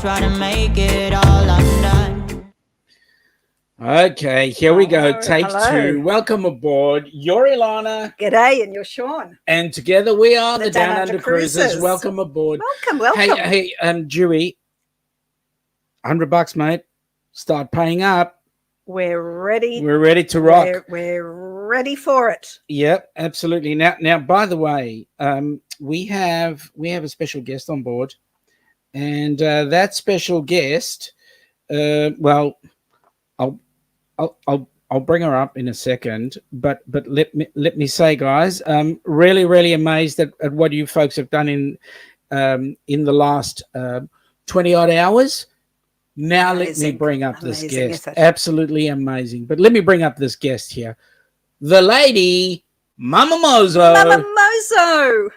try to make it all undone. Okay, here we go. Take two. Welcome aboard. You're Ilana. G'day, and you're Sean. And together we are the Down Under Cruisers. Welcome aboard. Welcome. Hey, Dewey, $100, mate. Start paying up. We're ready. We're ready to rock. We're ready for it. Yep, absolutely. Now, by the way, we have a special guest on board, and that special guest, well, I'll bring her up in a second, but let me say, guys, really amazed at what you folks have done in the last 20 odd hours. Now let me bring up this guest. Absolutely amazing. But let me bring up this guest here, the lady Papamozzo. Papamozzo.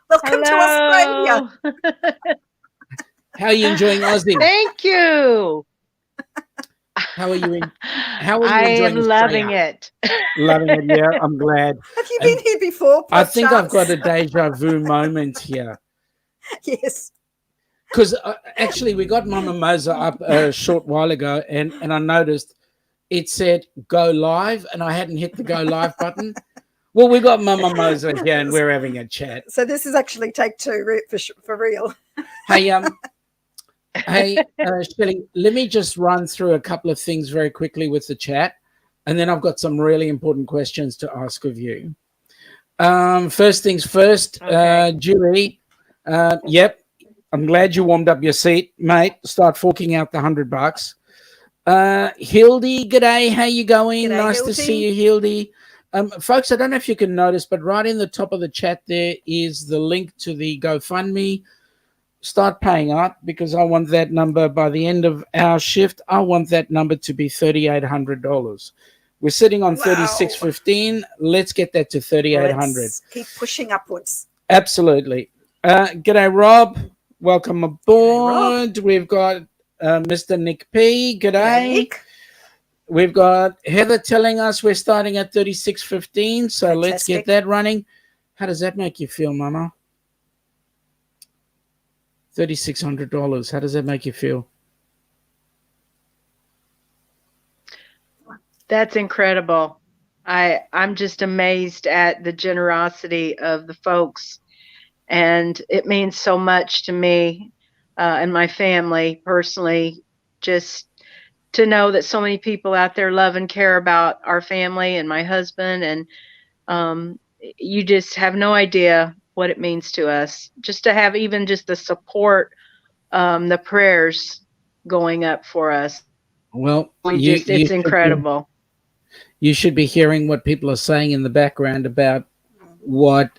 Welcome to Australia. How are you enjoying Aussie? Thank you. How are you enjoying loving it. Loving it, yeah. I'm glad. Have you been here before? I think I've got a deja vu moment here. Yes. Because actually we got Papamozzo up a short while ago, and I noticed it said go live, and I hadn't hit the go live button. Well, we got Papamozzo here, and we're having a chat. So this is actually take two for real. Hey, Shelley, let me just run through a couple of things very quickly with the chat, and then I've got some really important questions to ask of you. First things first, okay. Julie, yep, I'm glad you warmed up your seat, mate. Start forking out the $100. Hildy, g'day, how you going? G'day, nice Hildy. To see you, Hildy. Folks, I don't know if you can notice, but right in the top of the chat there is the link to the GoFundMe. Start paying up, because I want that number by the end of our shift. I want that number to be $3,800. We're sitting on $3,615. Let's get that to $3,800. Keep pushing upwards. Absolutely. G'day, Rob. Welcome aboard. We've got Mr. Nick P. G'day. Nick. We've got Heather telling us we're starting at $3,615. So Fantastic. Let's get that running. How does that make you feel, Mama? $3,600. How does that make you feel? That's incredible. I'm just amazed at the generosity of the folks, and it means so much to me and my family personally, just to know that so many people out there love and care about our family and my husband, and you just have no idea what it means to us, just to have even just the support, the prayers going up for us. Well, it's incredible. You should be hearing what people are saying in the background about what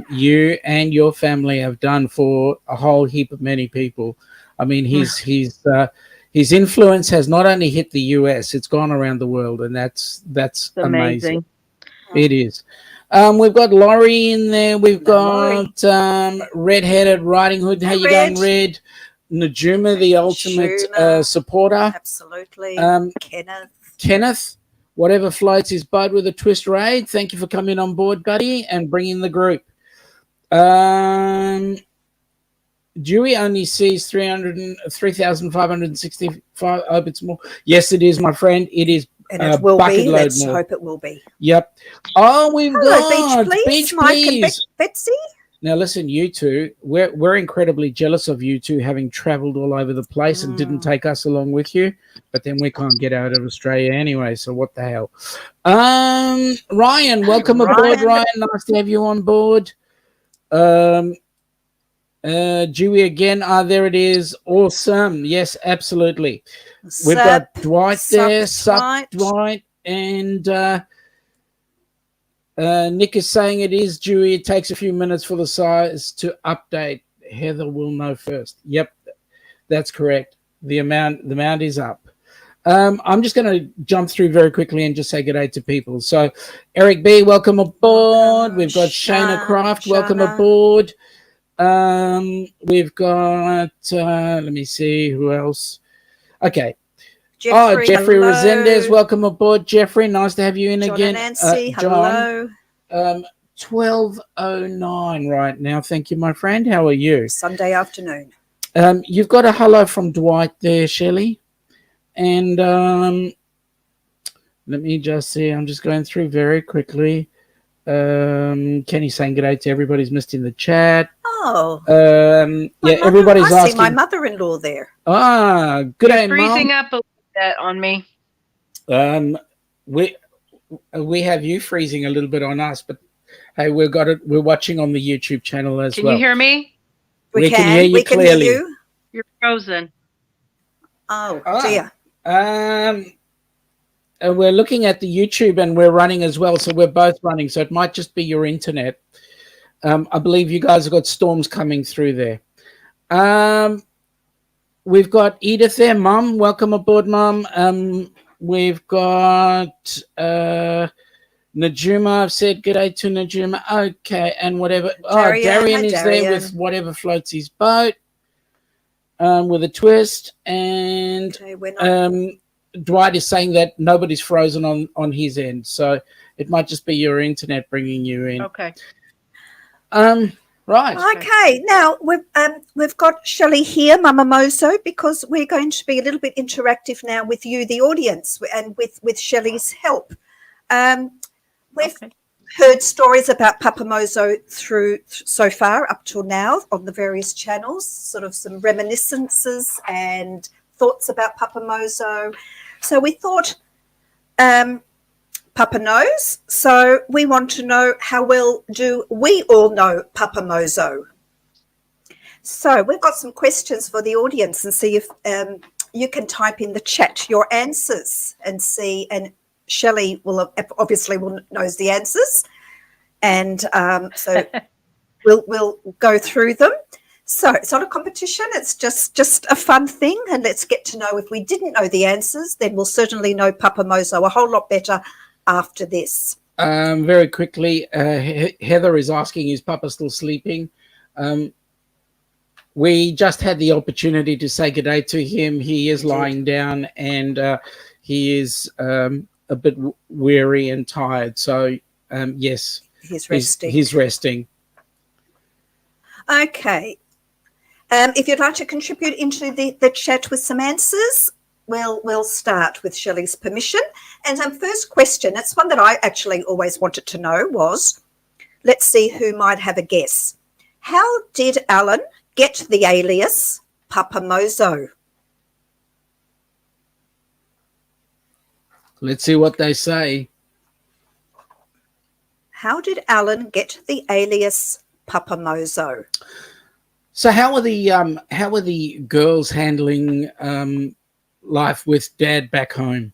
you and your family have done for a whole heap of many people. I mean, his influence has not only hit the US, it's gone around the world, and that's amazing. It is. We've got Laurie in there. We've got Red-Headed Riding Hood. How you going, Red? Najuma, the ultimate supporter. Absolutely. Kenneth, whatever floats his boat with a twist raid. Thank you for coming on board, buddy, and bringing the group. Dewey only sees 3,565. I hope it's more. Yes, it is, my friend. It is. And it will be. Let's hope it will be. Yep. Oh, we've got Beach, Mike and Betsy. Now, listen, you two, we're incredibly jealous of you two having traveled all over the place and didn't take us along with you. But then we can't get out of Australia anyway, so what the hell? Ryan, welcome aboard, Ryan. Nice to have you on board. Dewey again. There it is. Awesome. Yes, absolutely. We've got Dwight there, Dwight, and Nick is saying it is Dewey. It takes a few minutes for the size to update. Heather will know first. Yep, that's correct. The amount is up. I'm just going to jump through very quickly and just say good day to people. So, Eric B, welcome aboard. We've got Shana Craft, welcome aboard. We've got, let me see who else. Okay. Jeffrey Resendez, welcome aboard. Jeffrey, nice to have you in again. Nancy, hello. 12:09 right now. Thank you, my friend. How are you? Sunday afternoon. You've got a hello from Dwight there, Shelley. And let me just see. I'm just going through very quickly. Kenny saying good day to everybody's missed in the chat. Oh. Yeah, everybody's I asking. see my mother-in-law there. Ah, good day, Mum. Freezing up a little bit on me. We have you freezing a little bit on us, but hey, we've got it. We're watching on the YouTube channel as well. Can you hear me? We can hear you clearly. Can hear you. You're frozen. Oh dear. We're looking at the YouTube and we're running as well, so we're both running. So it might just be your internet. I believe you guys have got storms coming through there. We've got Edith there, Mum. Welcome aboard, Mum. We've got Najuma. I've said good day to Najuma. Okay, and whatever. Darian is there with whatever floats his boat. With a twist. And Dwight is saying that nobody's frozen on his end. So it might just be your internet bringing you in. Okay. Right. Okay. Now we've got Shelley here, Papamozzo, because we're going to be a little bit interactive now with you, the audience, and with Shelley's help. We've heard stories about Papamozzo through so far up till now on the various channels, sort of some reminiscences and thoughts about Papamozzo. So we thought Papa knows, so we want to know how well do we all know Papamozzo. So we've got some questions for the audience and see if you can type in the chat your answers and see, and Shelley will obviously knows the answers, and so we'll go through them. So it's not a competition, it's just a fun thing, and let's get to know. If we didn't know the answers, then we'll certainly know Papamozzo a whole lot better after this. Very quickly, Heather is asking, is Papa still sleeping? We just had the opportunity to say good day to him. He is lying down, and he is a bit weary and tired. So, yes, he's resting. He's resting. Okay. If you'd like to contribute into the chat with some answers, we'll start with Shelley's permission. And first question, it's one that I actually always wanted to know was, let's see who might have a guess. How did Alan get the alias Papamozzo? Let's see what they say. How did Alan get the alias Papamozzo? So how are the girls handling life with Dad back home?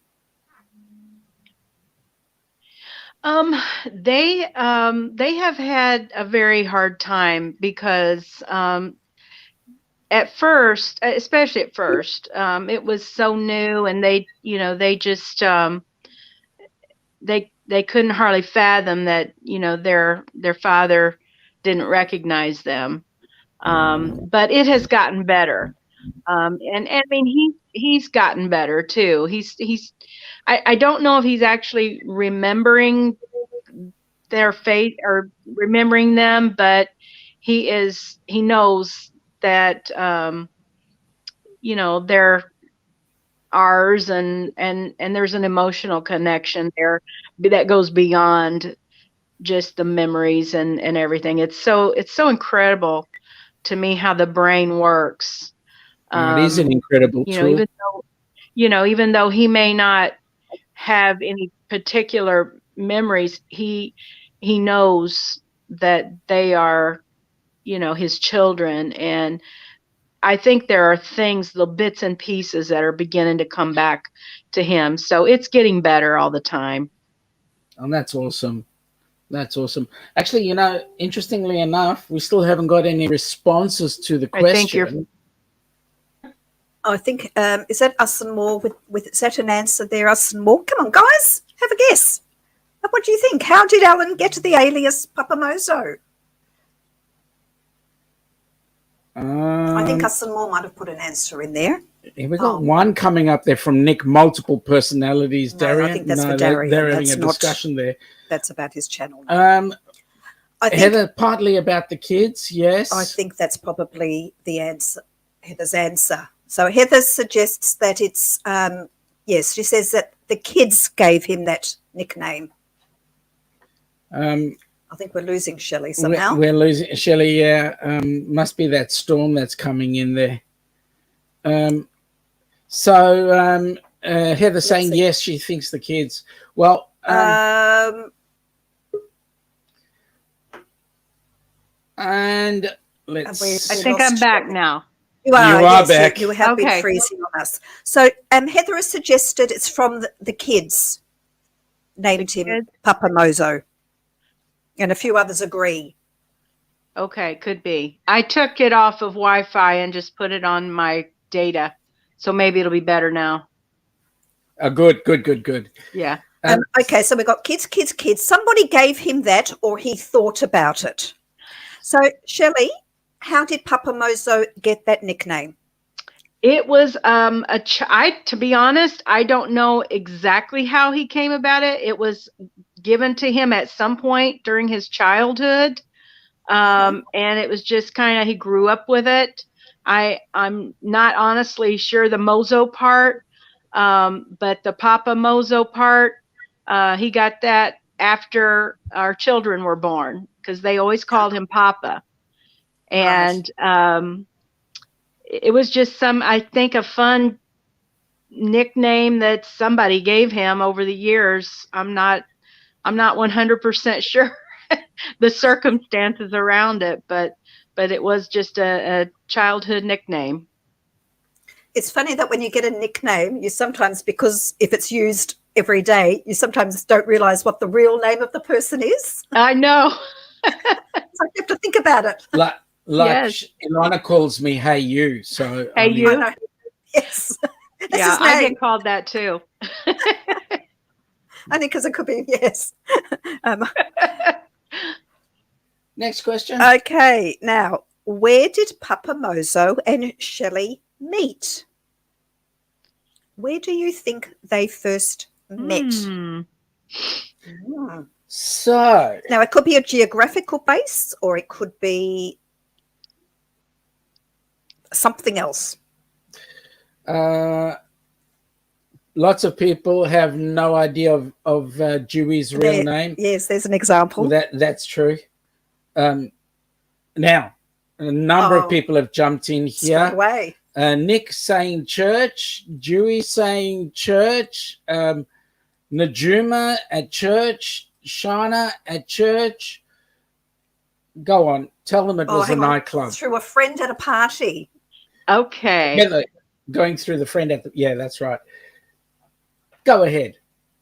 They have had a very hard time because at first, especially at first, it was so new, and they just they couldn't hardly fathom that their father didn't recognize them. But it has gotten better, and I mean he's gotten better too. I don't know if he's actually remembering their fate or remembering them, but he knows that they're ours, and there's an emotional connection there that goes beyond just the memories and everything. It's so incredible to me how the brain works. It is an incredible tool. Even though he may not have any particular memories, he knows that they are, his children. And I think there are things, little bits and pieces that are beginning to come back to him. So it's getting better all the time. And that's awesome. That's awesome. Actually, interestingly enough, we still haven't got any responses to the question. I think is that us and more with is that an answer there, us and more? Come on, guys, have a guess. What do you think? How did Alan get the alias Papamozzo? I think us and more might have put an answer in there. Here we got one coming up there from Nick. Multiple personalities. No, Darian. I think that's for Darian. They're having a discussion there. That's about his channel. I think, Heather, partly about the kids. Yes, I think that's probably the answer. Heather's answer. So Heather suggests that it's, yes, she says that the kids gave him that nickname. I think we're losing Shelley somehow. We're losing Shelley, yeah. Must be that storm that's coming in there. Heather's saying yes, she thinks the kids. Well, and let's. I think I'm back now. You are yes, back. You have been freezing on us. So Heather has suggested it's from the kids. Named him Papamozo. And a few others agree. Okay, could be. I took it off of Wi-Fi and just put it on my data. So maybe it'll be better now. Good. Yeah. Okay, so we've got kids. Somebody gave him that or he thought about it. So, Shelley, how did Papamozo get that nickname? It was to be honest, I don't know exactly how he came about it. It was given to him at some point during his childhood. And it was just kind of, he grew up with it. I'm not honestly sure the Mozo part, but the Papamozo part, he got that after our children were born because they always called him Papa. And it was just I think a fun nickname that somebody gave him over the years. I'm not 100% sure the circumstances around it, but it was just a childhood nickname. It's funny that when you get a nickname, you sometimes, because if it's used every day, you sometimes don't realize what the real name of the person is. I know. So you have to think about it. Like yes. Ilana calls me "Hey you," so hey you. I know. Yes. Yeah, I get called that too. I think because it could be yes. Next question. Okay, now where did Papamozo and Shelley meet? Where do you think they first met? So now it could be a geographical base or it could be something else. Lots of people have no idea of Dewey's real name. Yes, there's an example. That's true. Now, a number of people have jumped in here. Straight away. Nick saying church, Dewey saying church, Najuma at church, Shana at church. Go on, tell them it was a nightclub. Through a friend at a party. Okay. Yeah, going through the friend at yeah, that's right. Go ahead.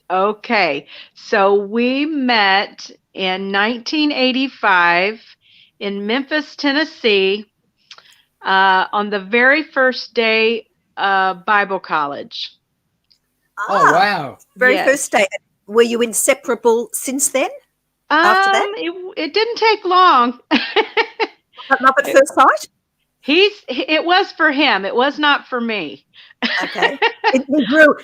Okay, so we met in 1985 in Memphis, Tennessee, on the very first day of Bible college. Oh, wow. Very first day. Were you inseparable since then? After that? It didn't take long. Not at first sight? It was for him. It was not for me. Okay.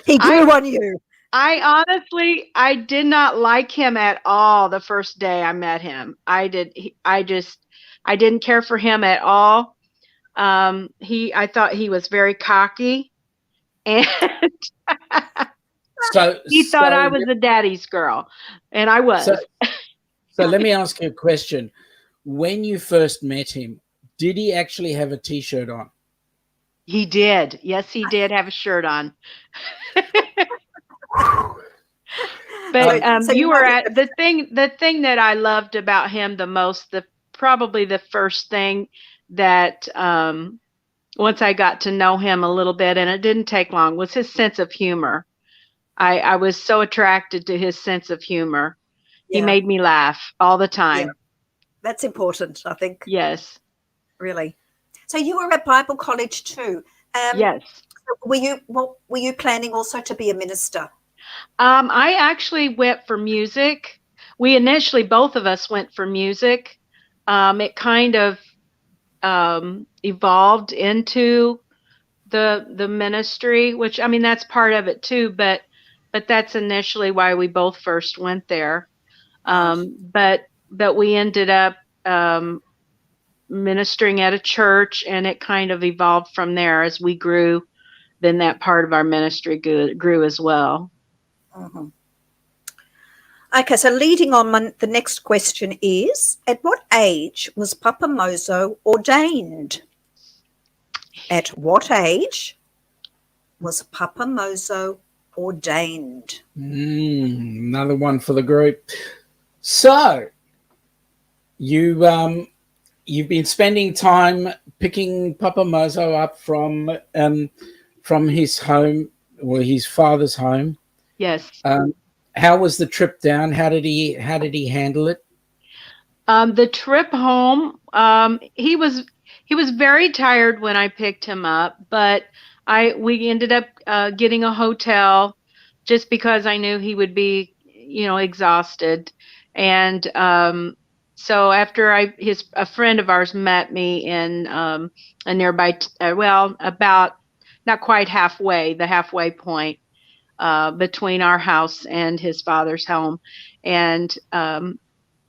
He grew on you. I did not like him at all the first day I met him. I didn't care for him at all. I thought he was very cocky, and he thought I was a daddy's girl, and I was. So let me ask you a question. When you first met him, did he actually have a T-shirt on? He did. Yes, he did have a shirt on. But you were at the thing that I loved about him the most, probably the first thing that once I got to know him a little bit, and it didn't take long, was his sense of humor. I was so attracted to his sense of humor. Yeah. He made me laugh all the time. Yeah. That's important, I think. Yes. Really. So you were at Bible college too. Yes. Were you planning also to be a minister? I actually went for music. We initially, both of us went for music. It kind of evolved into the ministry, which, I mean, that's part of it too, but that's initially why we both first went there. But we ended up ministering at a church, and it kind of evolved from there as we grew. Then that part of our ministry grew as well. Mm-hmm. Okay, so leading on, the next question is, at what age was Papamozo ordained? At what age was Papamozo ordained? Another one for the group. So, you've been spending time picking Papamozo up from his home, or his father's home. Yes. How was the trip down? How did he handle it? The trip home, he was very tired when I picked him up, but we ended up getting a hotel just because I knew he would be, exhausted. And so after a friend of ours met me in a nearby, about not quite halfway, the halfway point between our house and his father's home. And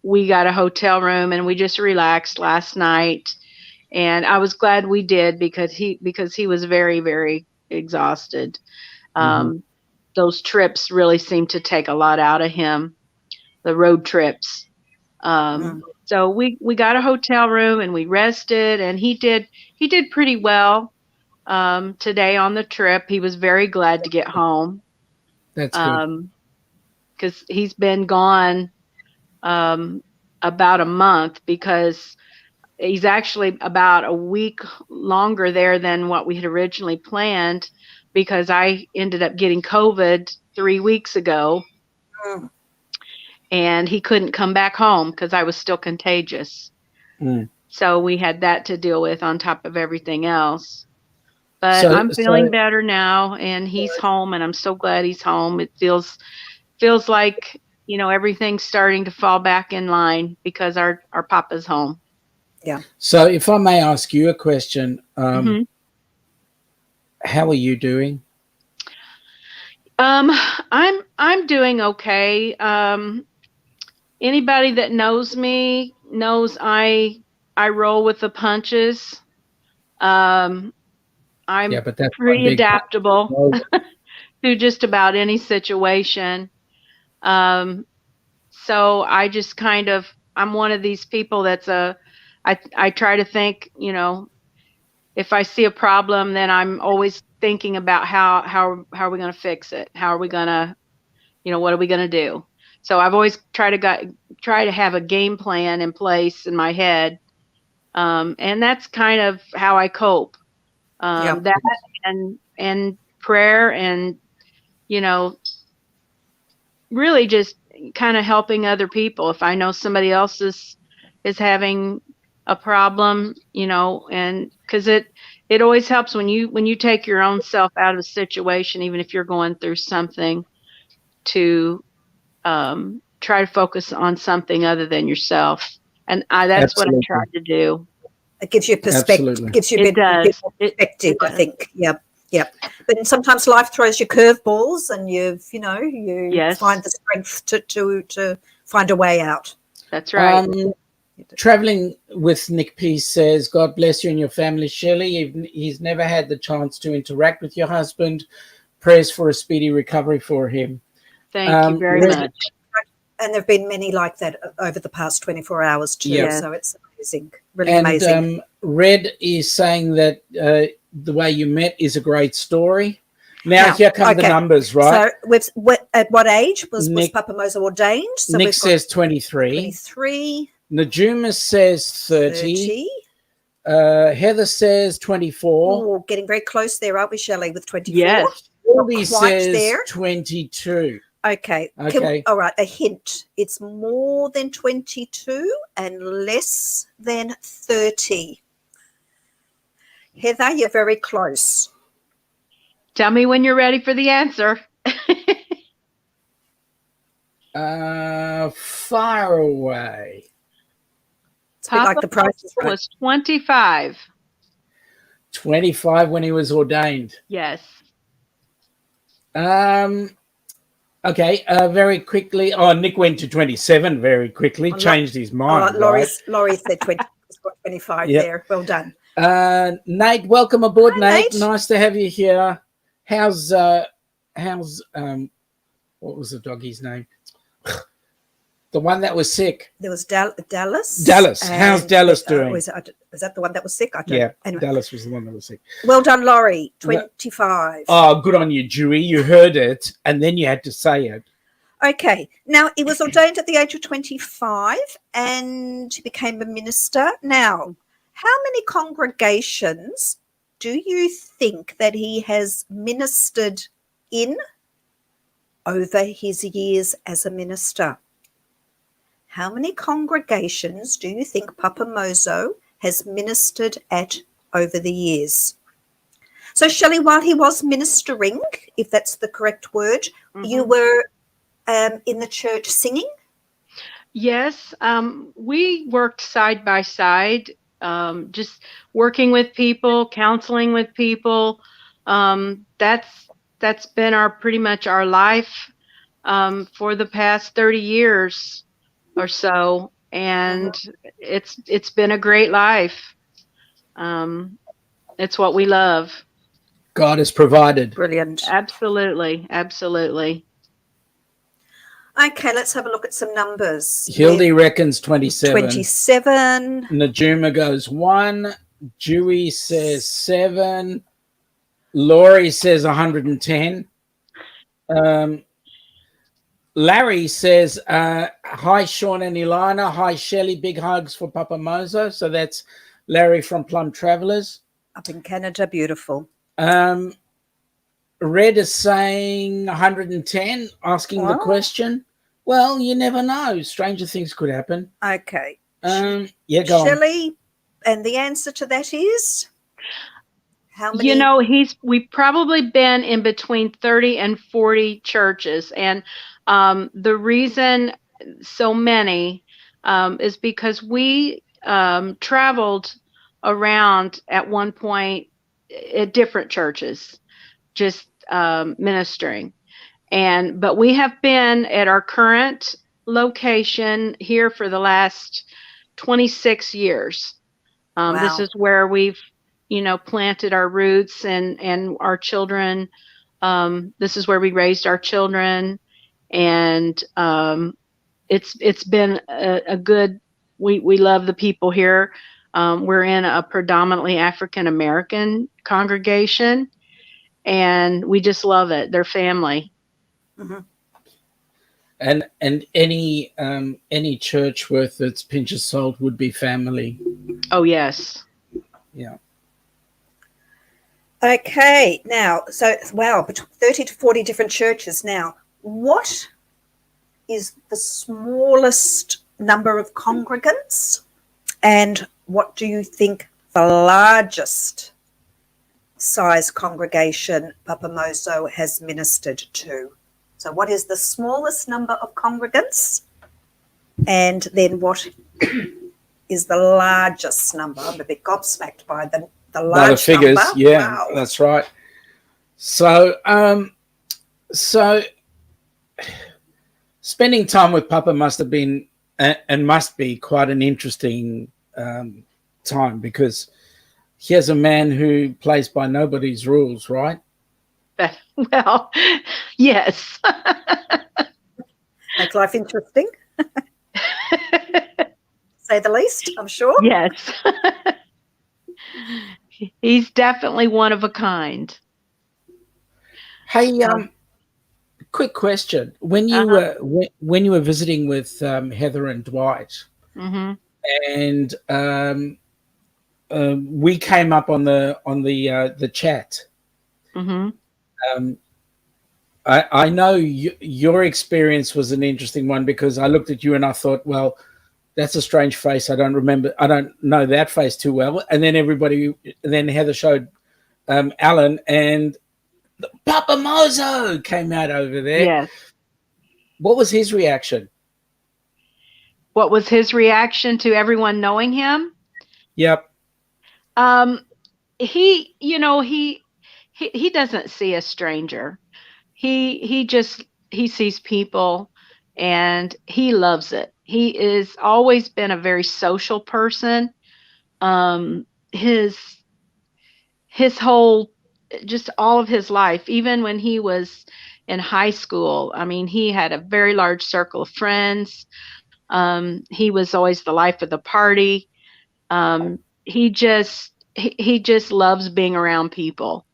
we got a hotel room and we just relaxed last night. And I was glad we did because he was very, very exhausted. Those trips really seemed to take a lot out of him, the road trips. So we got a hotel room and we rested, and he did pretty well today on the trip. He was very glad to get home. That's good. Because he's been gone about a month, because he's actually about a week longer there than what we had originally planned, because I ended up getting COVID 3 weeks ago. And he couldn't come back home because I was still contagious. So we had that to deal with on top of everything else. But I'm feeling better now, and he's home, and I'm so glad he's home. It feels like, everything's starting to fall back in line because our Papa's home. Yeah. So if I may ask you a question, how are you doing? I'm doing okay. Anybody that knows me knows I roll with the punches. I'm pretty adaptable to just about any situation. So I just I'm one of these people that's I try to think, if I see a problem, then I'm always thinking about how are we going to fix it? How are we going to, what are we going to do? So I've always tried to have a game plan in place in my head. And that's kind of how I cope. That and prayer, and, really just kind of helping other people. If I know somebody else is having a problem, and because it always helps when you take your own self out of a situation, even if you're going through something, to try to focus on something other than yourself. And that's what I try to do. It gives you perspective. It gives you a bit more perspective, I think. Yep. But sometimes life throws you curveballs, and you find the strength to find a way out. That's right. Traveling with Nick P says, God bless you and your family, Shelley. He's never had the chance to interact with your husband. Prayers for a speedy recovery for him. Thank you very much. And there have been many like that over the past 24 hours too. Yeah. So it's amazing, really amazing. Red is saying that the way you met is a great story. Now here come the numbers, right? So at what age was Papamozo ordained? So Nick says 23. 23. Najuma says 30. Heather says 24. Oh, getting very close there, aren't we, Shelley, with 24? Yes. Goldie says 22. Okay. All right, a hint. It's more than 22 and less than 30. Heather, you're very close. Tell me when you're ready for the answer. Far away. It's a bit like the process was 25. 25 when he was ordained. Yes. Okay, very quickly. Oh, Nick went to 27 very quickly, changed his mind. Laurie said 20. Got 25 Yep. there. Well done. Nate, welcome aboard, Hi, Nate. Nate. Nice to have you here. How's what was the doggy's name? The one that was sick. There was Dallas. Dallas. How's Dallas doing? Was that the one that was sick? I don't Yeah, anyway. Dallas was the one that was sick. Well done, Laurie. 25. Oh, good on you, Dewey. You heard it, and then you had to say it. Okay. Now, he was ordained at the age of 25 and he became a minister. Now, how many congregations do you think that he has ministered in over his years as a minister? How many congregations do you think Papamozo has ministered at over the years? So, Shelley, while he was ministering, if that's the correct word, you were in the church singing? Yes, we worked side by side, just working with people, counseling with people. That's been pretty much our life for the past 30 years or so, and it's been a great life. It's what we love. God has provided. Brilliant. Absolutely, absolutely. Okay, let's have a look at some numbers. Hildy reckons 27. 27. Najuma goes 1. Dewey says 7. Laurie says 110. Larry says, hi, Sean and Ilana. Hi, Shelley. Big hugs for Papamozo. So that's Larry from Plum Travelers. Up in Canada, beautiful. Red is saying 110, asking the question. Well, you never know. Stranger things could happen. Okay. Yeah, go on. Shelley, and the answer to that is how many? You know, we've probably been in between 30 and 40 churches, and the reason so many is because we traveled around at one point at different churches, just ministering. But we have been at our current location here for the last 26 years. Wow. This is where we've, planted our roots and our children. This is where we raised our children, and it's been a good. We love the people here. We're in a predominantly African American congregation, and we just love it. They're family. Mm-hmm. And any church worth its pinch of salt would be family. Oh yes. Yeah. Okay. Now, so wow, between 30 to 40 different churches. Now, what is the smallest number of congregants, and what do you think the largest size congregation Papamozo has ministered to? So what is the smallest number of congregants, and then what is the largest number? I'm a bit gobsmacked by the large the figures. number. Yeah, Wow. That's right. So spending time with Papa must have been and must be quite an interesting time, because here's a man who plays by nobody's rules, right? Well, yes. Make life interesting. Say the least, I'm sure. Yes. He's definitely one of a kind. Hey, quick question: when you were visiting with Heather and Dwight, and we came up on the chat. I know your experience was an interesting one, because I looked at you and I thought, well, that's a strange face. I don't know that face too well. And then Heather showed Alan, and Papamozzo came out over there. Yes. What was his reaction? What was his reaction to everyone knowing him? Yep. He doesn't see a stranger. He sees people, and he loves it. He is always been a very social person. his whole, just all of his life, even when he was in high school. I mean, he had a very large circle of friends. He was always the life of the party. He just loves being around people.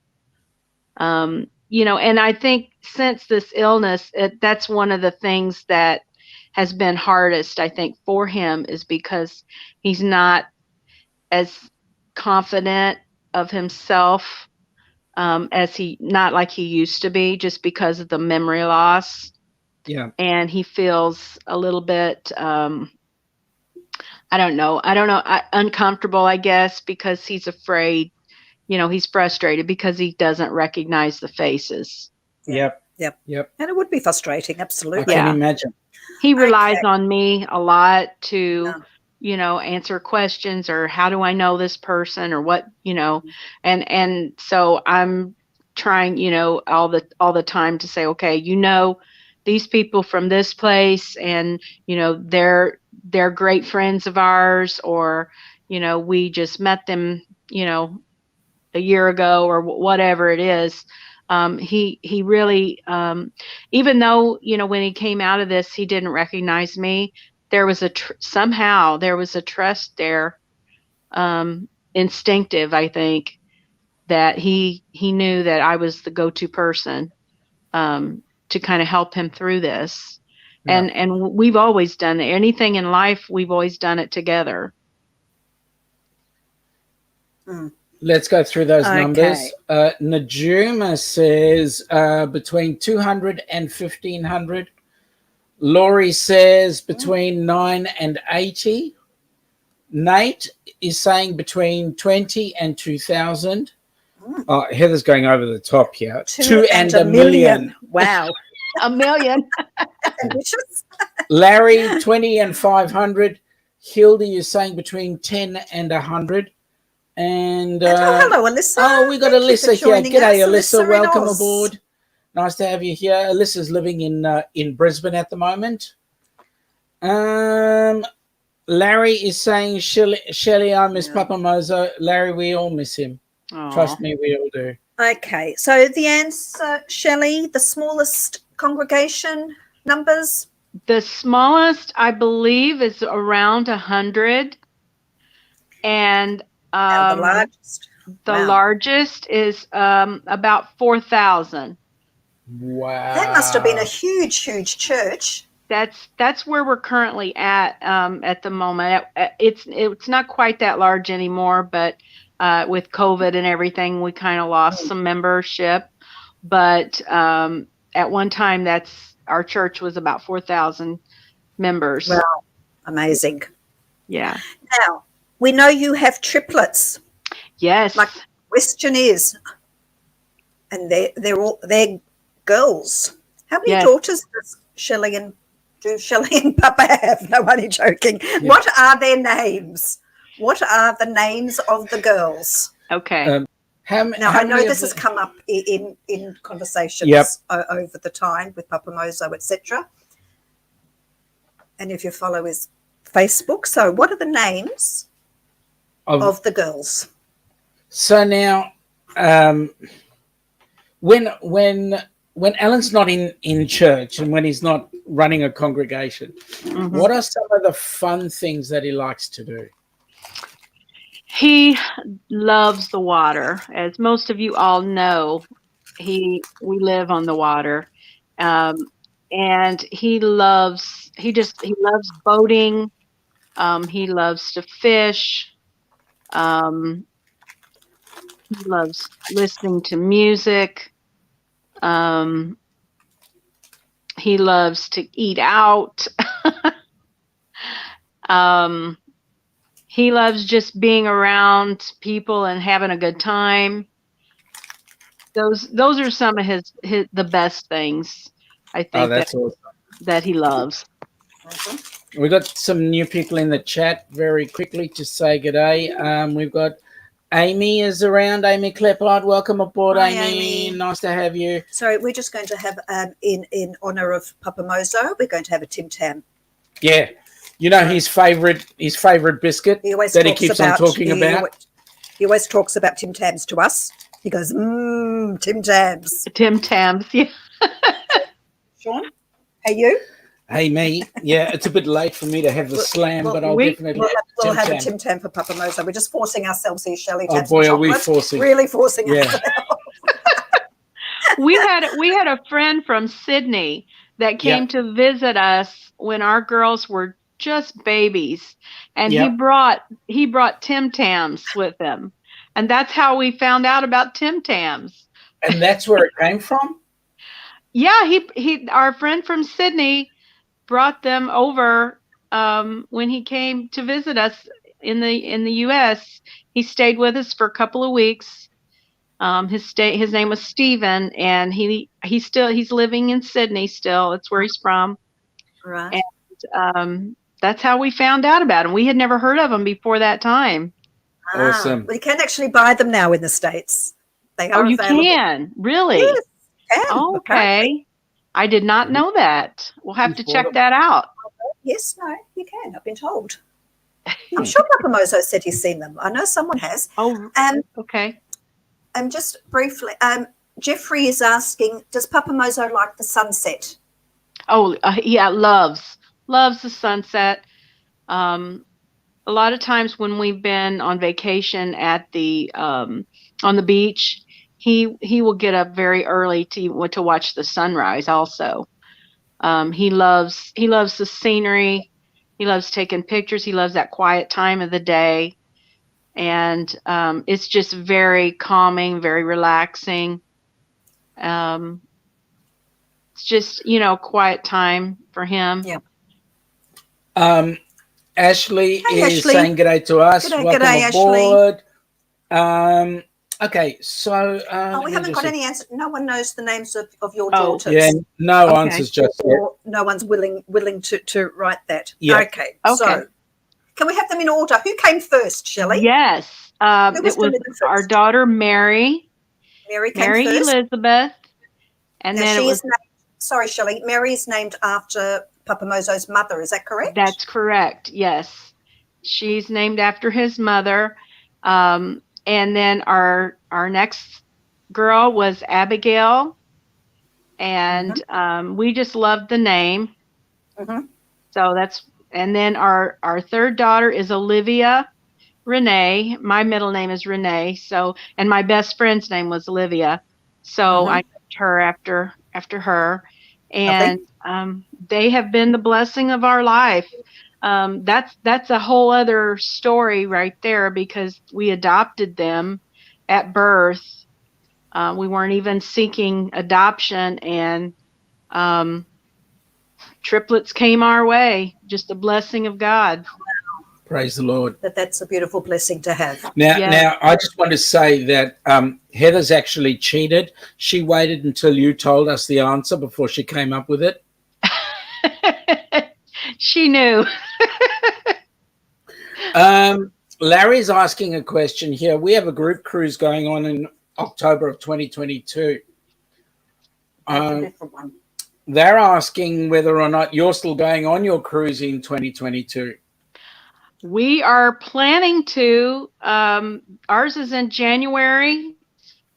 And I think since this illness, that's one of the things that has been hardest, I think, for him, is because he's not as confident of himself as not like he used to be, just because of the memory loss. Yeah. And he feels a little bit, I don't know, uncomfortable, I guess, because he's afraid, he's frustrated because he doesn't recognize the faces. Yep. And it would be frustrating, absolutely. I can imagine. He relies on me a lot to, answer questions, or how do I know this person, or what, and so I'm trying, all the time to say, okay, these people from this place, and, they're great friends of ours, or, we just met them, a year ago, or whatever it is. He really, even though, when he came out of this, he didn't recognize me. There was somehow there was a trust there, instinctive, I think, that he knew that I was the go-to person, to kind of help him through this. Yeah. And we've always done anything in life. We've always done it together. Let's go through those numbers. Najuma says between 200 and 1,500. Laurie says between 9 and 80. Nate is saying between 20 and 2,000. Heather's going over the top here. 2 and a million. Wow. A million. Ambitious. Larry, 20 and 500. Hildy is saying between 10 and 100. And hello, Alyssa. Oh, we got Alyssa here. G'day, Alyssa. Welcome Oz. aboard. Nice to have you here. Alyssa's living in Brisbane at the moment. Larry is saying, Shelley, I miss Papamozo. Larry, we all miss him. Aww. Trust me, we all do. Okay, so the answer, Shelley, the smallest congregation numbers? The smallest, I believe, is around 100. And the largest? The largest is about 4,000. Wow. That must have been a huge, huge church. That's where we're currently at the moment. It's not quite that large anymore, but with COVID and everything, we kind of lost some membership. But at one time, our church was about 4,000 members. Wow, amazing. Yeah. Now, we know you have triplets. Yes. My question is, and they're girls. How many daughters does Shelley and Papa have? No, only joking. Yeah. What are their names? What are the names of the girls? Okay. I know this has come up in conversations over the time with Papamozo, etc. And if you follow his Facebook, so what are the names of the girls? So now, when Alan's not in church and when he's not running a congregation, what are some of the fun things that he likes to do? He loves the water. As most of you all know, we live on the water. And he loves boating. He loves to fish. He loves listening to music. He loves to eat out. He loves just being around people and having a good time. Those are some of the best things, I think, awesome, that he loves. We got some new people in the chat very quickly to say g'day. We've got Amy is around. Amy Kleppard, welcome aboard. Hi, Amy. Nice to have you. So we're just going to have in honor of Papamozo, we're going to have a Tim Tam. Yeah. You know his favorite biscuit He always that he talks keeps on talking about. He always talks about Tim Tams to us. He goes, Tim Tams. Tim Tams. Yeah. Sean, hey you? Hey me, yeah, it's a bit late for me to have the slam, but I'll definitely we'll have Tim a Tim Tam for Papamozo. We're just forcing ourselves here, Shelley. Oh boy, are we forcing? Really forcing ourselves. We had a friend from Sydney that came to visit us when our girls were just babies, and he brought Tim Tams with him, and that's how we found out about Tim Tams. And that's where it came from? Yeah, he our friend from Sydney brought them over when he came to visit us in the U.S. He stayed with us for a couple of weeks. His name was Stephen, and he's living in Sydney still. That's where he's from. Right. And that's how we found out about him. We had never heard of him before that time. Awesome. Well, you can actually buy them now in the States. They are you available. Can? Really? Yes, you can. Okay. Apparently. I did not know that. We'll have to check that out. Yes, no, you can. I've been told. I'm sure Papamozo said he's seen them. I know someone has. Oh, okay. And just briefly, Jeffrey is asking, does Papamozo like the sunset? Oh, yeah, loves the sunset. A lot of times when we've been on vacation at the on the beach, he will get up very early to watch the sunrise. Also, he loves the scenery. He loves taking pictures. He loves that quiet time of the day, and it's just very calming, very relaxing. It's just quiet time for him. Yeah. Ashley Hey, is Ashley. saying g'day to us. G'day, Welcome aboard. Okay, so We haven't got any answers. No one knows the names of your Oh, daughters. Yeah, no answers just yet. Or no one's willing to write that. Yeah. Okay. So can we have them in order? Who came first, Shelley? Yes, Who was it was delivered first? our daughter Mary came first. Elizabeth, and Now, then it was. Sorry, Shelley. Mary is named after Papamozo's mother. Is that correct? That's correct. Yes, she's named after his mother. And then our next girl was Abigail, and we just loved the name. Mm-hmm. So and then our third daughter is Olivia Renee. My middle name is Renee. So, and my best friend's name was Olivia. So I named her after her. And they have been the blessing of our life. That's a whole other story right there, because we adopted them at birth. We weren't even seeking adoption, and triplets came our way. Just a blessing of God. Praise the Lord. That's a beautiful blessing to have. Now, I just want to say that Heather's actually cheated. She waited until you told us the answer before she came up with it. She knew. Larry's asking a question here. We have a group cruise going on in October of 2022. They're asking whether or not you're still going on your cruise in 2022. We are planning to. Ours is in January,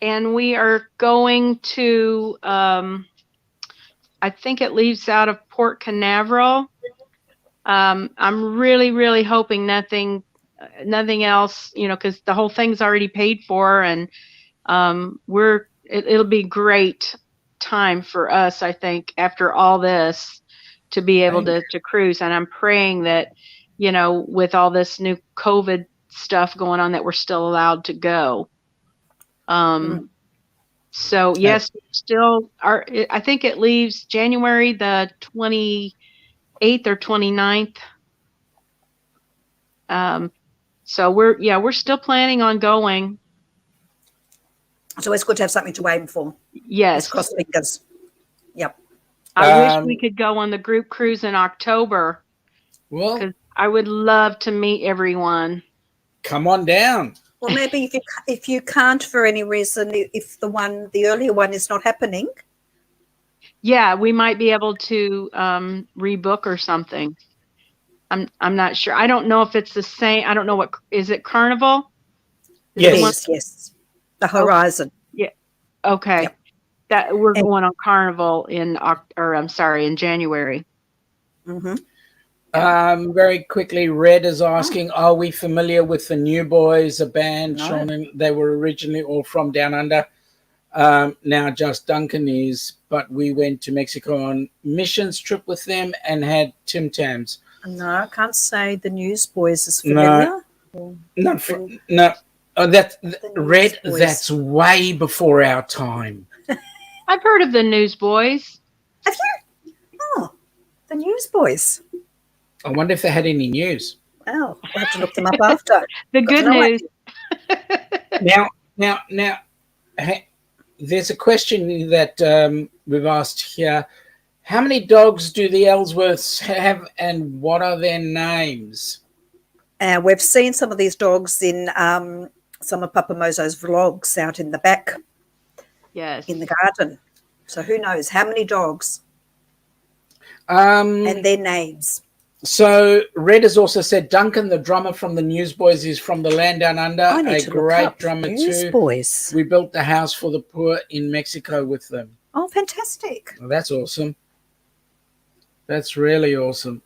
and we are going to. I think it leaves out of Port Canaveral. I'm really, really hoping nothing else, because the whole thing's already paid for, and it'll be great time for us, I think, after all this, to be able to cruise. And I'm praying that, with all this new COVID stuff going on, that we're still allowed to go. So yes, still I think it leaves January the 28th or 29th. So we're still planning on going. It's always good to have something to aim for. Yes. Cross fingers. Yep. I wish we could go on the group cruise in October. Well, because I would love to meet everyone. Come on down. Well, maybe if you can't for any reason, if the earlier one is not happening. Yeah, we might be able to rebook or something. I'm not sure. I don't know if it's the same. I don't know what is it. Carnival? It Yes. is, yes. The Horizon. Yeah. Okay. Yep. That we're And- going on Carnival in in January. Mm-hmm. Very quickly, Red is asking, are we familiar with the New Boys, a band? No. Sean and they were originally all from down under. Now just Duncan is, but we went to Mexico on missions trip with them and had Tim Tams. No, I can't say the Newsboys is familiar. No. Oh, Red, Newsboys. that's way before our time. I've heard of the Newsboys. Have you? Oh, the Newsboys. I wonder if they had any news. Oh, we'll have to look them up after. The Got good no news. Now, there's a question that we've asked here. How many dogs do the Ellsworths have, and what are their names? We've seen some of these dogs in some of Papamozo's vlogs out in the back Yes. in the garden. So who knows how many dogs Um, and their names. So Red has also said Duncan, the drummer from the Newsboys, is from the land down under. I need A to look great up drummer too. Newsboys. We built the house for the poor in Mexico with them. Oh, fantastic. Well, that's awesome. That's really awesome.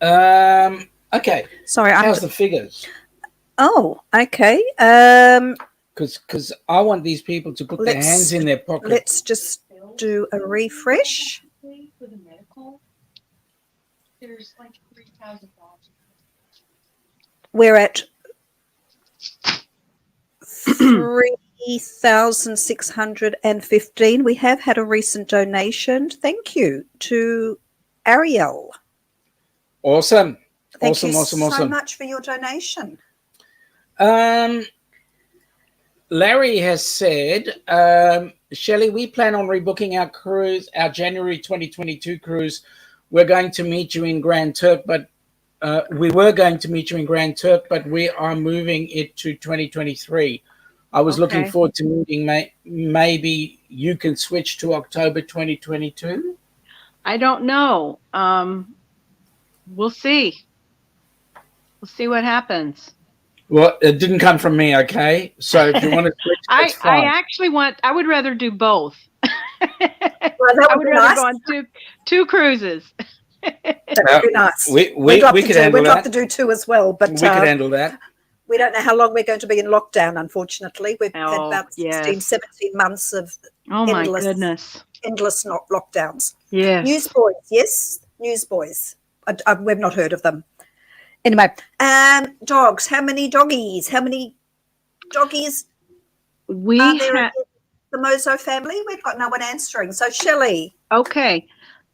Okay. Sorry, How's the figures? Oh, okay. Because I want these people to put their Let's- hands in their pocket. Let's just do a refresh. For the medical, there's like $3,000. We're at 3,615. We have had a recent donation. Thank you to Ariel. Awesome. Thank Awesome, you awesome, so awesome. much for your donation. Larry has said, Shelley, we plan on rebooking our cruise, our January 2022 cruise. We're going to meet you in Grand Turk, but we were going to meet you in Grand Turk, but we are moving it to 2023. I was looking Okay. forward to meeting. Maybe you can switch to October 2022. I don't know. We'll see. We'll see what happens. Well, it didn't come from me, okay? So if you want to switch, that's I fine. actually I would rather do both. Well, that I would would be rather nice. go on two cruises. That would be nice. We We'd love could handle We'd love that. to do two as well, but We could handle that. we don't know how long we're going to be in lockdown, unfortunately. We've had Oh, about 16, yes. 17 months of Oh my Endless. goodness. endless lockdowns. Yes. Newsboys, yes, Newsboys. We've not heard of them. Anyway, dogs. How many doggies? How many doggies We are there have in the Mozo family? We've got no one answering. So Shelley, okay.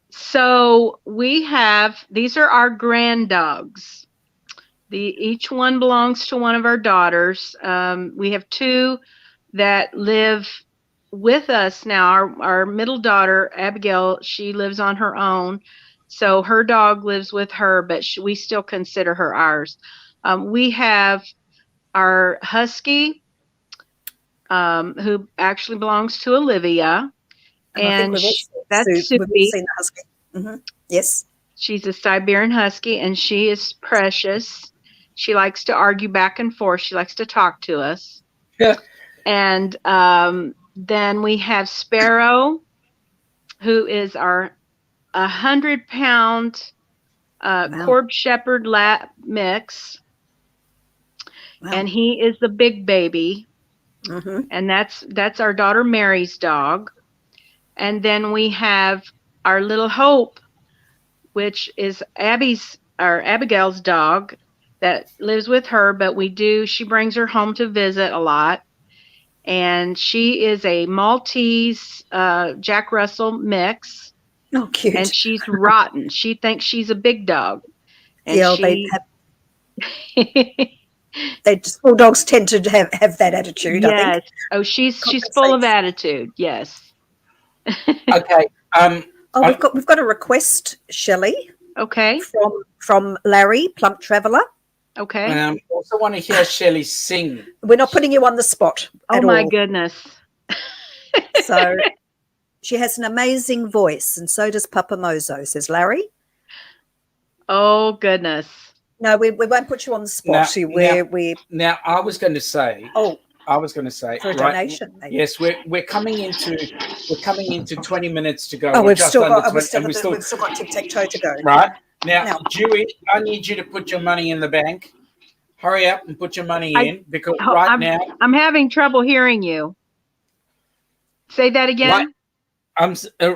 So these are our grand dogs. Each one belongs to one of our daughters. We have two that live with us now. Our middle daughter, Abigail, she lives on her own. So her dog lives with her, but we still consider her ours. We have our husky, who actually belongs to Olivia. I think And we've all that's we've all Soupy. seen the husky. Hmm. Yes. She's a Siberian Husky, and she is precious. She likes to argue back and forth. She likes to talk to us. Yeah. And then we have Sparrow, who is our 100-pound Corb Shepherd Lab mix. Wow. And he is the big baby. Hmm. And that's our daughter Mary's dog. And then we have our little Hope, which is Abigail's dog that lives with her, but she brings her home to visit a lot. And she is a Maltese Jack Russell mix, Oh, cute. and she's rotten. She thinks she's a big dog. And Yeah, small dogs tend to have that attitude. I yes. think. Oh, she's full of attitude. Yes. Okay. Oh, we've got a request, Shelley, Okay. from Larry, Plump Traveller. Okay. Also want to hear Shelley sing. We're not putting you on the spot Oh at my all. goodness. So she has an amazing voice, and so does Papamozzo, says Larry. Oh, goodness. No, we won't put you on the spot. Now, I was going to say for a right, donation. Maybe. yes, we're coming into 20 minutes to go. Oh, We're we've just still under got 20, and we've still got tic-tac-toe to go. right now, Now. Dewey, I need you to put your money in the bank. Hurry up and put your money in, because now I'm having trouble hearing you. Say that again.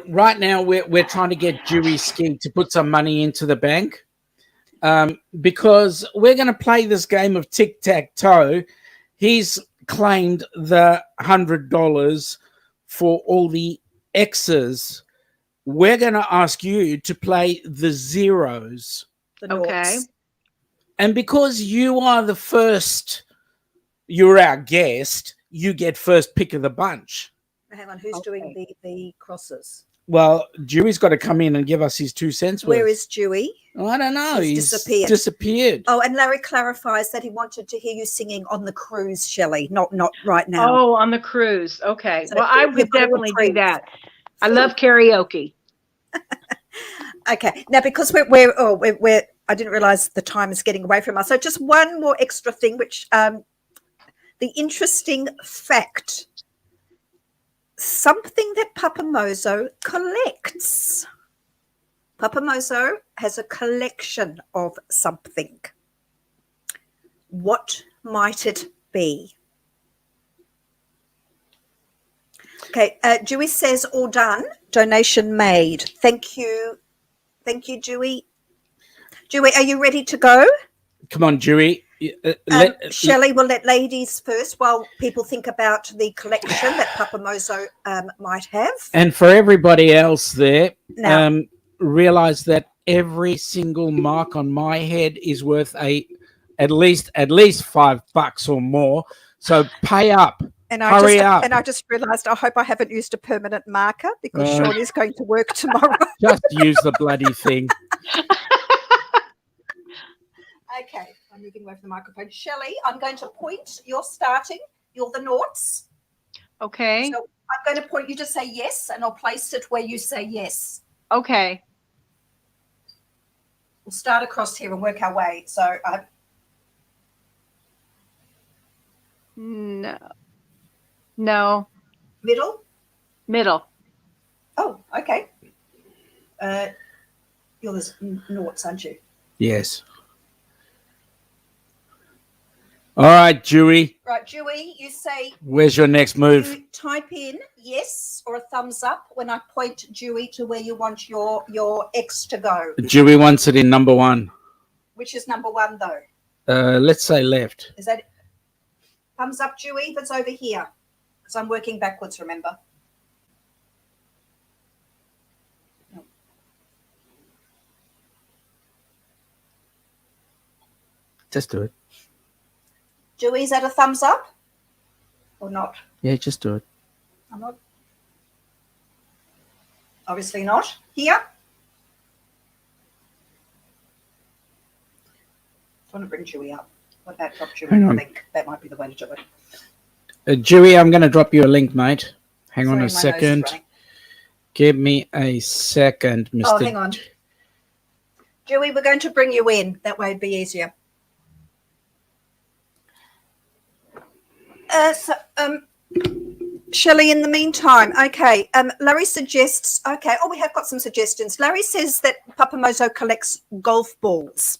Right now we're trying to get Dewey Ski to put some money into the bank, because we're going to play this game of tic-tac-toe. He's claimed the $100 for all the X's. We're going to ask you to play the zeros. Okay. And because you are the first, you're our guest, you get first pick of the bunch. Hang on, who's doing the crosses? Well, Dewey's got to come in and give us his 2 cents worth. Where is Dewey? I don't know. He's disappeared. Oh, and Larry clarifies that he wanted to hear you singing on the cruise, Shelley, not right now. Oh, on the cruise. Okay. So well, I would definitely do that. I love karaoke. Okay. Now, because we're I didn't realize the time is getting away from us. So just one more extra thing, which the interesting fact, something that Papamozo collects. Papamozo has a collection of something. What might it be? Okay, Dewey says all done, donation made. Thank you, Dewey. Dewey, are you ready to go? Come on, Dewey. Shelley will let ladies first while people think about the collection that Papamozo might have. And for everybody else there, realize that every single mark on my head is worth at least $5 or more. So pay up. Hurry up. And I just realised, I hope I haven't used a permanent marker, because Sean is going to work tomorrow. Just use the bloody thing. Okay, I'm moving away from the microphone. Shelley, I'm going to point. You're starting. You're the noughts. Okay. So I'm going to point you to say yes, and I'll place it where you say yes. Okay. We'll start across here and work our way. So No. Middle. Oh, okay. You're the noughts, aren't you? Yes. All right, Dewey. Right, Dewey, you say... Where's your next move? You type in yes or a thumbs up when I point Dewey to where you want your X to go. Dewey wants it in number 1. Which is number 1, though? Let's say left. Is that... Thumbs up, Dewey, if it's over here. Because I'm working backwards, remember? No. Just do it. Dewey, is that a thumbs up or not? Yeah, just do it. I'm not. Obviously not. Here. I want to bring Dewey up. What about drop Dewey? I think that might be the way to do it. Dewey, I'm going to drop you a link, mate. Hang on a second. Give me a second, Mr. Oh, hang on. Dewey, we're going to bring you in. That way it'd be easier. Shelley, in the meantime, okay, Larry suggests, okay, we have got some suggestions. Larry says that Papamozo collects golf balls.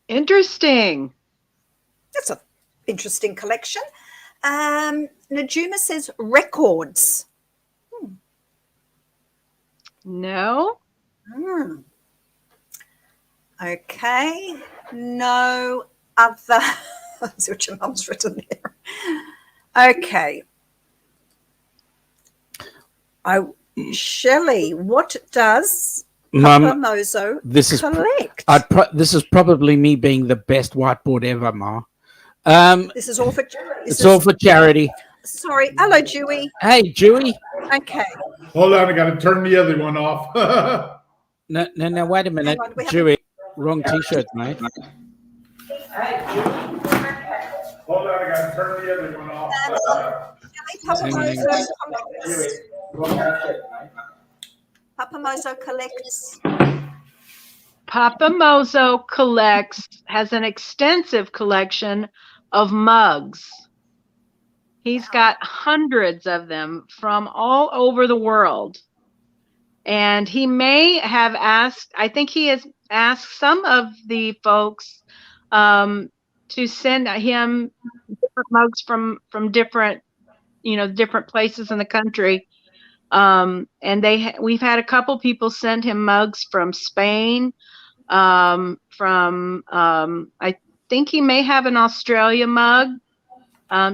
Interesting. That's an interesting collection. Najuma says records. No. Okay. No other. See what your mum's written there. Okay. Shelley, what does Papamozo collect? This is probably me being the best whiteboard ever, Ma. This is all for all for charity. Sorry. Hello, Dewey. Hey, Dewey. Okay. Hold on, I got to turn the other one off. No, wait a minute. Dewey, wrong T-shirt, mate. Hold on, I got to turn the other one off. Papamozo collects Papamozo has an extensive collection of mugs. He's got hundreds of them from all over the world. And he may have asked, I think he has asked some of the folks to send him different mugs from different, different places in the country. And we've had a couple people send him mugs from Spain, I think he may have an Australia mug,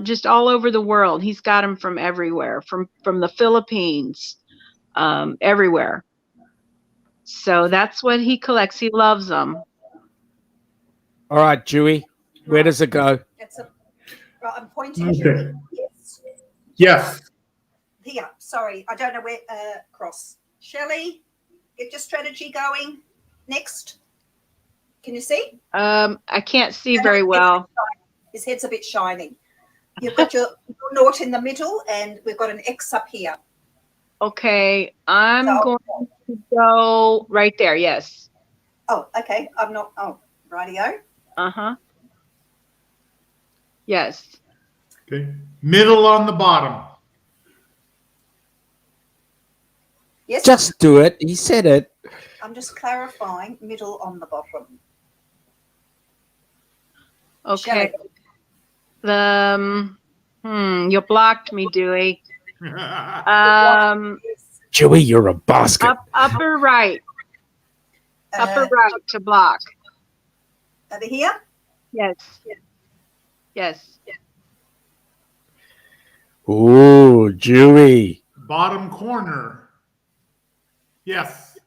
just all over the world. He's got them from everywhere, from the Philippines, everywhere. So that's what he collects. He loves them. All right, Dewey, where does it go? Right, I'm pointing Okay. to yes. Yes. Here, sorry, I don't know where, cross. Shelley, get your strategy going. Next. Can you see? I can't see very well. His head's a bit shining. You've got your naught in the middle, and we've got an X up here. Okay, I'm going to go right there. Yes. Oh, okay. I'm not. Oh, rightio. Yes. Okay. Middle on the bottom. Yes. Just do it. He said it. I'm just clarifying. Middle on the bottom. Okay. You blocked me, Dewey. Dewey, you're a basket. Upper right. Upper right to block. Over here. Yes. Yes. Ooh, Dewey. Bottom corner. Yes.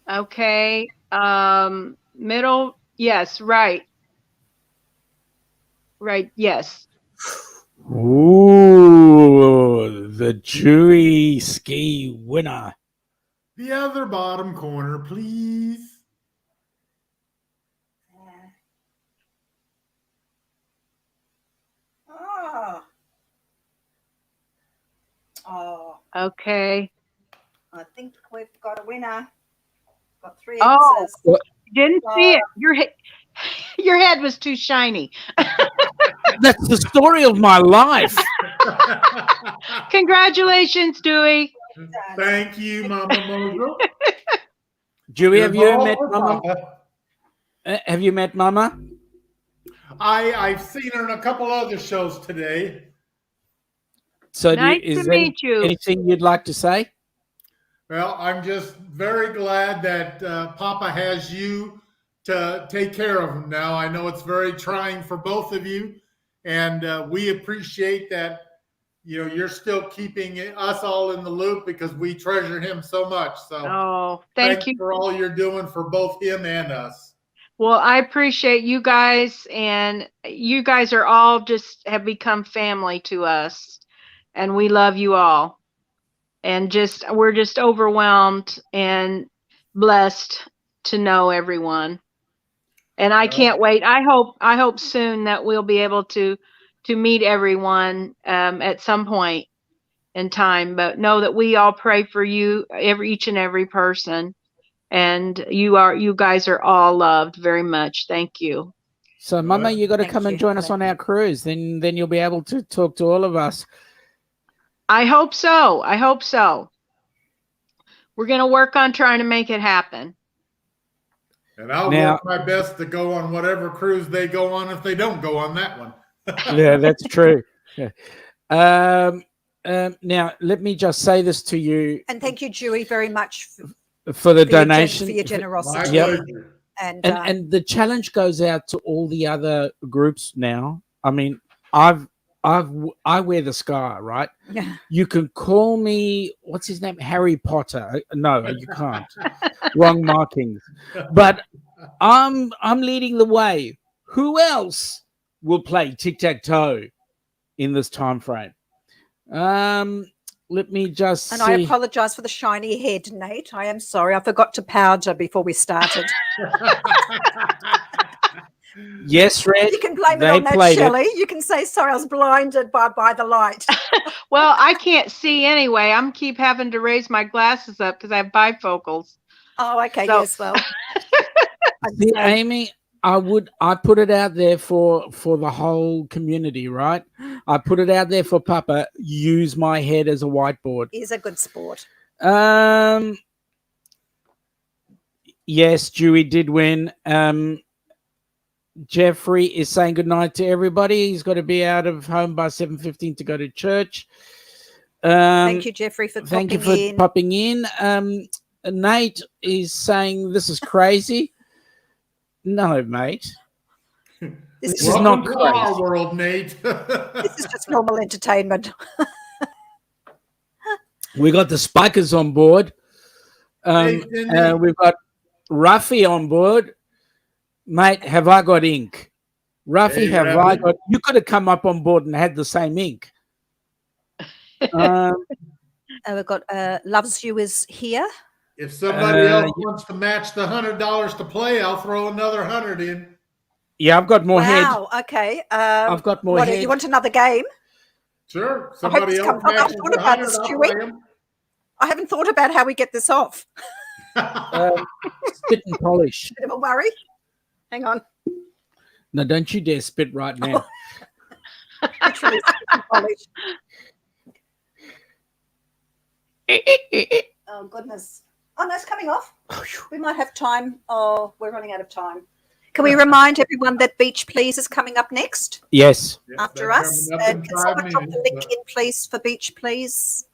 Okay. Middle. Yes. Right. Right. Yes. Ooh, the Dewey ski winner. The other bottom corner, please. Oh, Okay. I think we've got a winner. Got 3 Oh. X's. Didn't see it. Your head was too shiny. That's the story of my life. Congratulations, Dewey. Thank you, Mama Mozo. Dewey, have you You're met all Mama? Papa. Have you met Mama? I've seen her in a couple other shows today. So Nice is to there meet you. anything you'd like to say? Well, I'm just very glad that Papa has you to take care of him now. I know it's very trying for both of you, and we appreciate that. You're still keeping us all in the loop because we treasure him so much. So, Oh, thank you. for all you're doing for both him and us. Well, I appreciate you guys, and you guys are all just have become family to us, and we love you all. And we're just overwhelmed and blessed to know everyone. And I can't wait. I hope soon that we'll be able to meet everyone at some point in time. But know that we all pray for you, each and every person. And you guys are all loved very much. Thank you. So, Mama, you got to Thank come and you. join us on our cruise. Then you'll be able to talk to all of us. I hope so. I hope so. We're going to work on trying to make it happen. And I'll work my best to go on whatever cruise they go on if they don't go on that one. Yeah, that's true. Yeah. Now, let me just say this to you. And thank you, Dewey, very much for the donation. For your generosity. My pleasure. And the challenge goes out to all the other groups now. I mean, I wear the scar, right? Yeah. You can call me, what's his name? Harry Potter. No, you can't. Wrong markings. But I'm leading the way. Who else will play tic-tac-toe in this time frame? Let me just see. I apologize for the shiny head, Nate. I am sorry. I forgot to powder before we started. Yes, Red. You can blame it they on that, played it. Shelley. You can say, sorry, I was blinded by the light. Well, I can't see anyway. I'm keep having to raise my glasses up because I have bifocals. Oh, okay, So- yes, well. See, Amy, I put it out there for the whole community, right? I put it out there for Papa. Use my head as a whiteboard. He's a good sport. Yes, Dewey did win. Jeffrey is saying goodnight to everybody. He's got to be out of home by 7:15 to go to church. Thank you, Jeffrey, for Thank you popping for in. popping in. Nate is saying this is crazy. No, mate. This is is, not Welcome to our crazy. world, Nate. this is just normal entertainment. We got the Spikers on board. Hey, Cindy. We've got Ruffy on board. Mate, have I got ink? Ruffy, Hey, have Ruffy. I got... You could have come up on board and had the same ink. We've got Loves You is here. If somebody else yeah. wants to match the $100 to play, I'll throw another 100 in. Yeah, I've got more head. Wow, okay. I've got more what, head. you want another game? Sure. I hope Somebody this else comes- I've matches thought the about 100, this, I'll Chewy. play 'em. I haven't thought about how we get this off. Spit and polish. Bit of a worry. Hang on. No, don't you dare spit right now. Literally, polish. Oh, goodness. Oh, no, it's coming off. We might have time. Oh, we're running out of time. Can we remind everyone that Beach Please is coming up next Yes. Yes, after that's us? coming up in Can 5 someone drop the minutes, link but- in, please, for Beach Please?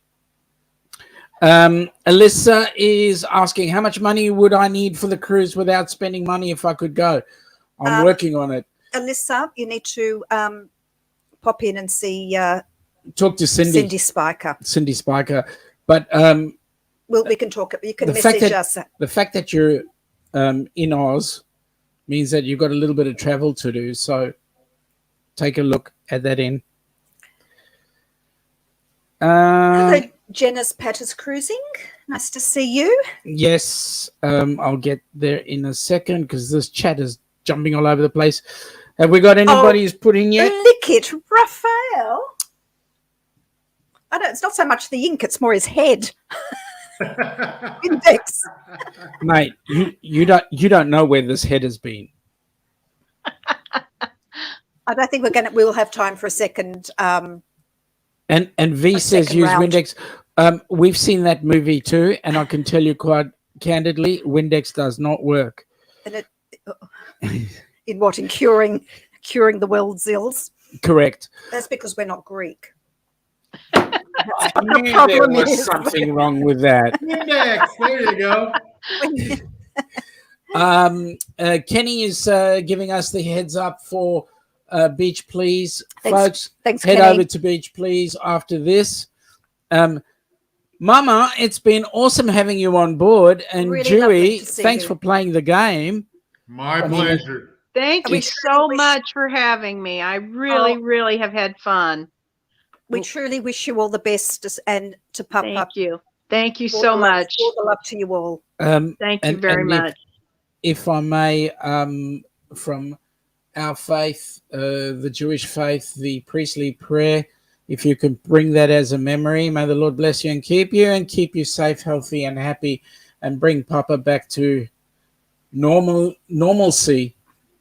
Alyssa is asking, how much money would I need for the cruise without spending money if I could go? I'm working on it. Alyssa, you need to pop in and see Talk to Cindy Spiker. Cindy Spiker. But We can talk. You can The fact message that- us. the fact that you're in Oz means that you've got a little bit of travel to do. So take a look at that in. Hello, Jenna's Patters Cruising. Nice to see you. Yes, I'll get there in a second because this chat is jumping all over the place. Have we got anybody who's put in yet? Lick it, Raphael. I don't. It's not so much the ink; it's more his head. Index. Mate, you don't know where this head has been. I don't think we'll have time for a second. And V A says second use round. Windex. We've seen that movie too, and I can tell you quite candidly, Windex does not work. And it, in what? In curing the world's ills. Correct. That's because we're not Greek. I what the knew there problem was is. something wrong with that. Index. There you go. Kenny is giving us the heads up for Beach Please. Thanks. Folks, Thanks, head Kenny. over to Beach Please after this. Mama, it's been awesome having you on board. And Really lovely Dewey, to see thanks you. for playing the game. My mean, pleasure. Thank And we you truly so wish- much for having me. I really, Oh. really have had fun. We truly wish you all the best and to Papa. Thank you. Thank you All so the love- much. All the love to you all. Thank you very much. If I may, from our faith, the Jewish faith, the priestly prayer, if you can bring that as a memory, may the Lord bless you and keep you safe, healthy, and happy, and bring Papa back to normalcy.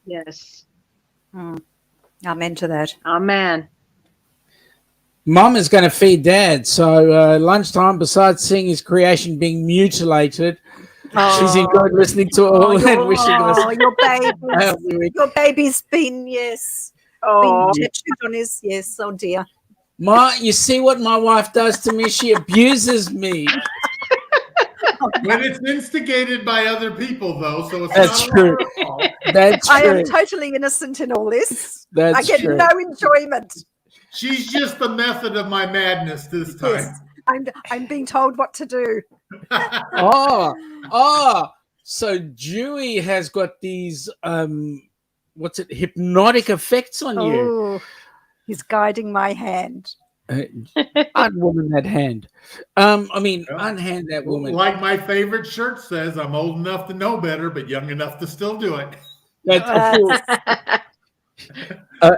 Yes. Amen to that. Amen. Mom is going to feed Dad, so lunchtime, besides seeing his creation being mutilated, she's enjoyed listening to all and wishing us your baby. a healthy week. Your baby's been, yes. Oh, Been tattooed on his, yes. Oh, dear. Ma, you see what my wife does to me? She abuses me. When it's instigated by other people, though, so it's That's not true. our fault. That's I true. am totally innocent in all this. That's I get true. no enjoyment. She's just the method of my madness this time. Yes. I'm being told what to do. So Dewey has got these hypnotic effects on you. Oh, he's guiding my hand. Unwoman that hand. Unhand that woman. Like my favorite shirt says, I'm old enough to know better, but young enough to still do it. That's a fool.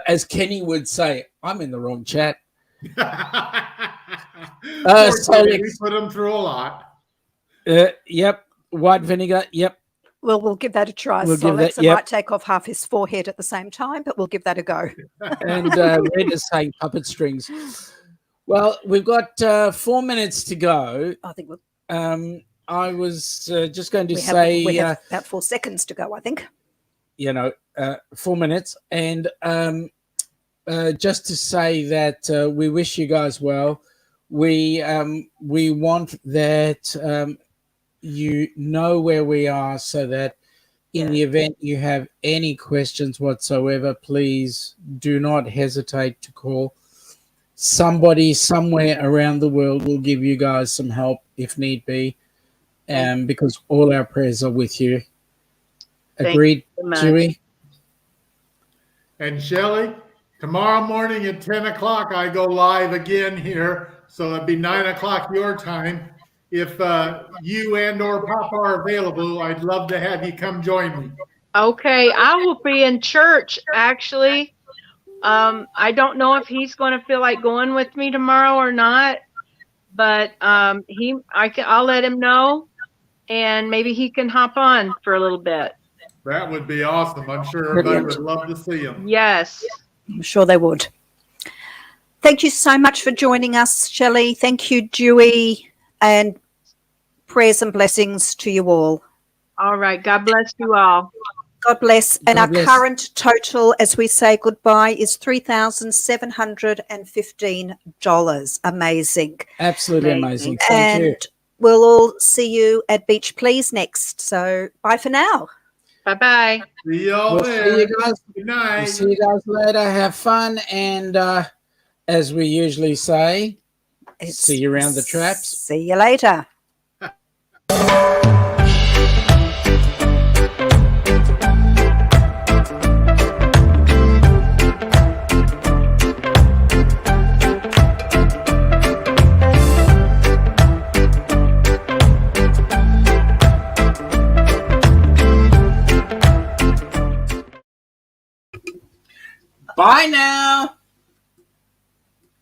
As Kenny would say, I'm in the wrong chat. Poor So Kenny, we put him through a lot. Yep. White vinegar. Yep. Well, we'll give that a try. We'll give that- Solexon yep. might take off half his forehead at the same time, but we'll give that a go. And Red is saying puppet strings. Well, we've got 4 minutes to go. I think I was just going to we say, have about 4 seconds to go, I think. 4 minutes. And just to say that we wish you guys well. We want that you know where we are, so that in the event you have any questions whatsoever, please do not hesitate to call. Somebody somewhere around the world will give you guys some help if need be, because all our prayers are with you. Agreed, Dewey? And Shelley, tomorrow morning at 10 o'clock, I go live again here. So it'd be 9 o'clock your time. If you and or Papa are available, I'd love to have you come join me. Okay, I will be in church, actually. I don't know if he's going to feel like going with me tomorrow or not, but I'll let him know, and maybe he can hop on for a little bit. That would be awesome. I'm sure everybody would love to see him. Yes. I'm sure they would. Thank you so much for joining us, Shelley. Thank you, Dewey, and prayers and blessings to you all. All right. God bless you all. God bless. And God our bless. current total as we say goodbye is $3,715. Amazing. Absolutely amazing. Thank you. And we'll all see you at Beach Please next. So bye for now. Bye-bye. See y'all We'll there. see you guys. Good night. We'll see you guys later. Have fun. And as we usually say, see you around the traps. See you later. Bye now.